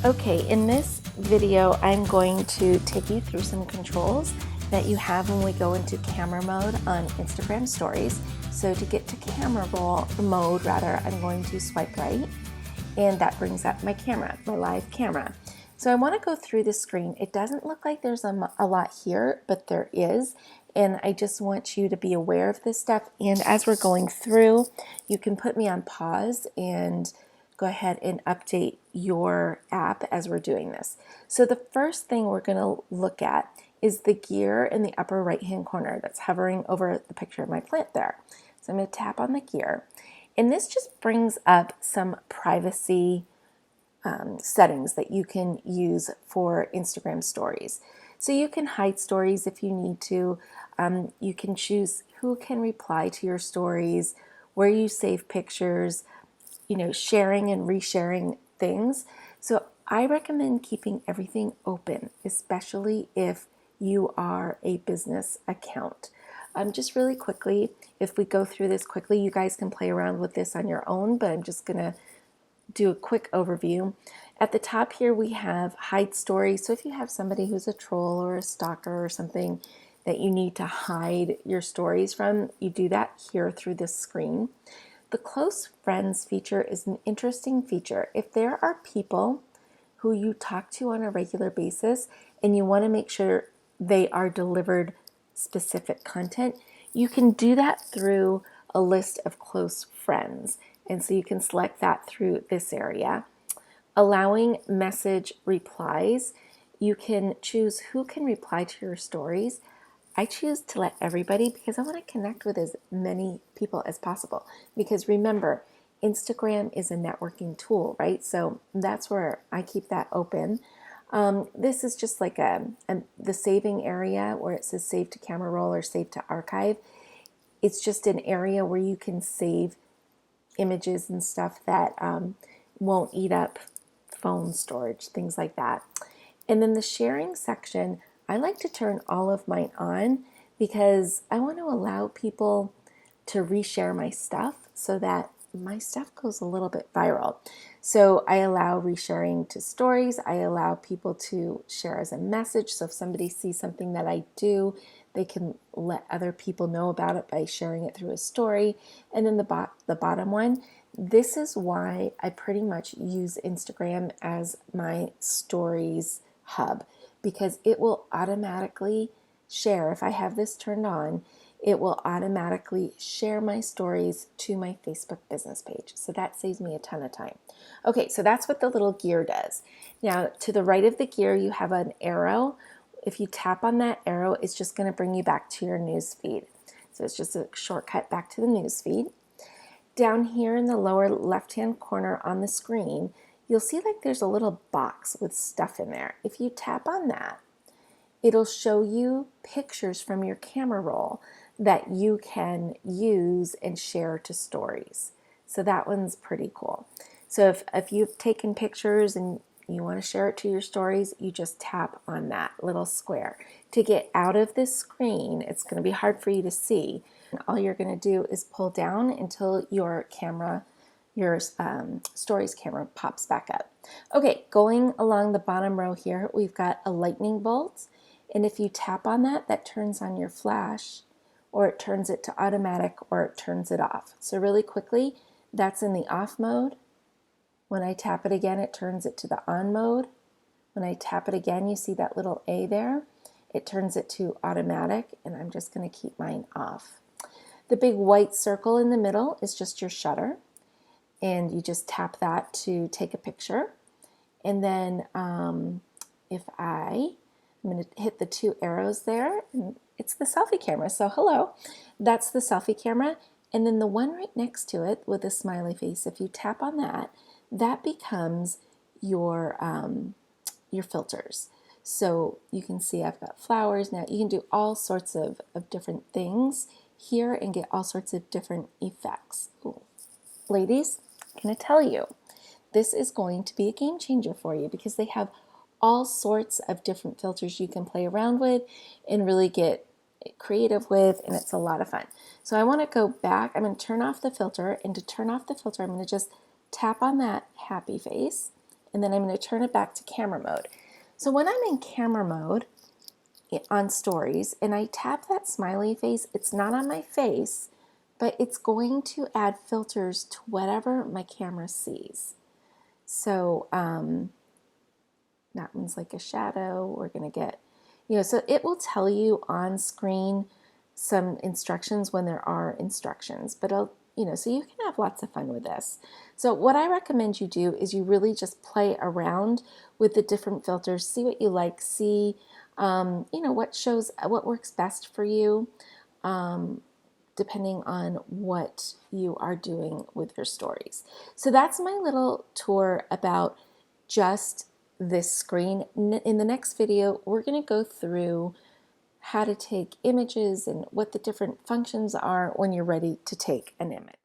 Okay, in this video, I'm going to take you through some controls that you have when we go into camera mode on Instagram stories. So to get to camera mode, I'm going to swipe right, and that brings up my camera, my live camera. So I want to go through the screen. It doesn't look like there's a lot here, but there is. And I just want you to be aware of this stuff. And as we're going through, you can put me on pause and go ahead and update your app as we're doing this. So the first thing we're going to look at is the gear in the upper right hand corner that's hovering over the picture of my plant there. So I'm going to tap on the gear, and this just brings up some privacy settings that you can use for Instagram stories. So you can hide stories if you need to. You can choose who can reply to your stories, where you save pictures, sharing and resharing things. So I recommend keeping everything open, especially if you are a business account. Just really quickly, if we go through this quickly, you guys can play around with this on your own, but I'm just gonna do a quick overview. At the top here, we have hide stories. So if you have somebody who's a troll or a stalker or something that you need to hide your stories from, you do that here through this screen. The close friends feature is an interesting feature. If there are people who you talk to on a regular basis and you want to make sure they are delivered specific content, you can do that through a list of close friends. And so you can select that through this area. Allowing message replies, you can choose who can reply to your stories. I choose to let everybody because I want to connect with as many people as possible. Because remember, Instagram is a networking tool, right? So that's where I keep that open. This is just like the saving area where it says save to camera roll or save to archive. It's just an area where you can save images and stuff that won't eat up phone storage, things like that. And then the sharing section, I like to turn all of mine on because I want to allow people to reshare my stuff so that my stuff goes a little bit viral. So I allow resharing to stories. I allow people to share as a message. So if somebody sees something that I do, they can let other people know about it by sharing it through a story. And then the bottom one, this is why I pretty much use Instagram as my stories hub, because it will automatically share. If I have this turned on, it will automatically share my stories to my Facebook business page. So that saves me a ton of time. Okay, so that's what the little gear does. Now, to the right of the gear, you have an arrow. If you tap on that arrow, it's just going to bring you back to your news feed. So it's just a shortcut back to the news feed. Down here in the lower left-hand corner on the screen, you'll see like there's a little box with stuff in there. If you tap on that, it'll show you pictures from your camera roll that you can use and share to stories. So that one's pretty cool. So if you've taken pictures and you want to share it to your stories, you just tap on that little square. To get out of this screen, it's going to be hard for you to see. All you're going to do is pull down until your camera, your stories camera pops back up. Okay, going along the bottom row here, we've got a lightning bolt. And if you tap on that, that turns on your flash, or it turns it to automatic, or it turns it off. So really quickly, that's in the off mode. When I tap it again, it turns it to the on mode. When I tap it again, you see that little A there. It turns it to automatic, and I'm just going to keep mine off. The big white circle in the middle is just your shutter, and you just tap that to take a picture. And then I'm going to hit the two arrows there, and it's the selfie camera. So hello, that's the selfie camera. And then the one right next to it with the smiley face, if you tap on that, that becomes your filters. So you can see I've got flowers. Now you can do all sorts of different things here and get all sorts of different effects. Ooh. Ladies, can I tell you, this is going to be a game changer for you because they have all sorts of different filters you can play around with and really get creative with, and it's a lot of fun. So I want to go back. I'm going to turn off the filter, and to turn off the filter, I'm going to just tap on that happy face, and then I'm going to turn it back to camera mode. So when I'm in camera mode on stories and I tap that smiley face, it's not on my face, but it's going to add filters to whatever my camera sees. So that one's like a shadow. We're going to get, so it will tell you on screen some instructions when there are instructions, but so you can have lots of fun with this. So what I recommend you do is you really just play around with the different filters, see what you like, see, what works best for you, depending on what you are doing with your stories. So that's my little tour about just this screen. In the next video, we're going to go through how to take images and what the different functions are when you're ready to take an image.